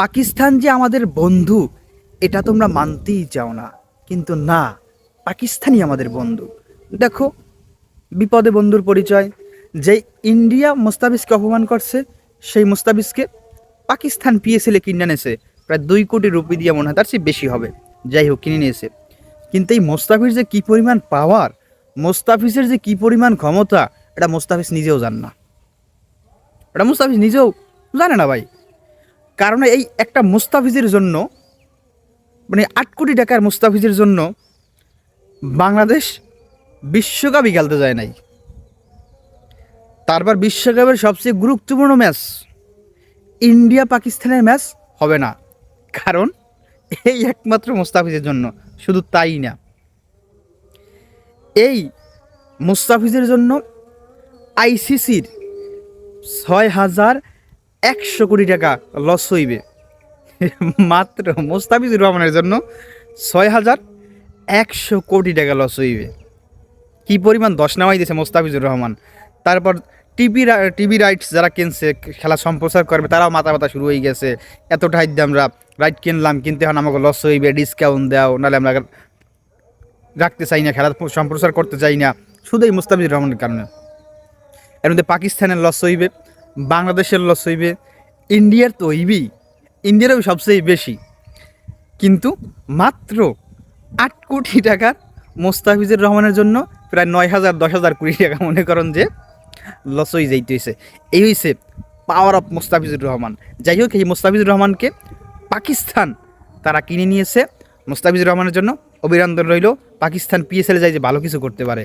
পাকিস্তান যে আমাদের বন্ধু এটা তোমরা মানতেই চাও না, কিন্তু না, পাকিস্তানই আমাদের বন্ধু। দেখো, বিপদে বন্ধুর পরিচয়। যে ইন্ডিয়া মোস্তাফিজকে অপমান করছে, সেই মোস্তাফিজকে পাকিস্তান পিএসএলে কিনে নিয়েছে প্রায় 2 কোটি রুপি দিয়ে, মনে হয় তার চেয়ে বেশি হবে। যাই হোক, কিনে নিয়েছে। কিন্তু এই মোস্তাফিজ যে কী পরিমাণ পাওয়ার, মোস্তাফিজের যে কী পরিমাণ ক্ষমতা, এটা মোস্তাফিজ নিজেও জান না। এটা মুস্তাফিজ নিজেও জানে না ভাই। কারণ এই একটা মুস্তাফিজের জন্য, মানে 8 কোটি টাকার মুস্তাফিজের জন্য বাংলাদেশ বিশ্বকাপই খেলতে যায় নাই। তারপর বিশ্বকাপের সবচেয়ে গুরুত্বপূর্ণ ম্যাচ ইন্ডিয়া পাকিস্তানের ম্যাচ হবে না, কারণ এই একমাত্র মুস্তাফিজের জন্য। শুধু তাই না, এই মুস্তাফিজের জন্য আইসিসির 6,100 কোটি টাকা লস হইবে। মাত্র মোস্তাফিজুর রহমানের জন্য 6,100 কোটি টাকা লস হইবে। কী পরিমাণ দশ নামাই দিয়েছে মোস্তাফিজুর রহমান। তারপর টিভি রাইটস যারা কিনছে, খেলা সম্প্রচার করবে, তারাও মাথা ব্যথা শুরু হয়ে গেছে। এত টাইট দিয়ে আমরা রাইট কিনলাম, কিন্তু এখন আমাকে লস হইবে, ডিসকাউন্ট দাও, নাহলে আমরা রাখতে চাই না, খেলা সম্প্রচার করতে চাই না, শুধু এই মুস্তাফিজুর রহমানের কারণে। এর মধ্যে পাকিস্তানের লস হইবে, বাংলাদেশের লস হইবে, ইন্ডিয়ার তো হইবেই, ইন্ডিয়ারও সবচেয়ে বেশি। কিন্তু মাত্র 8 কোটি টাকা মোস্তাফিজুর রহমানের জন্য প্রায় 9,000-10,000 কোটি টাকা মনে করেন যে লস হয়ে যাইতে হয়েছে। এই হয়েছে পাওয়ার অফ মোস্তাফিজুর রহমান। যাই হোক, এই মোস্তাফিজুর রহমানকে পাকিস্তান তারা কিনে নিয়েছে। মোস্তাফিজুর রহমানের জন্য অভিনন্দন রইল। পাকিস্তান পিএসএলে যাই যে ভালো কিছু করতে পারে।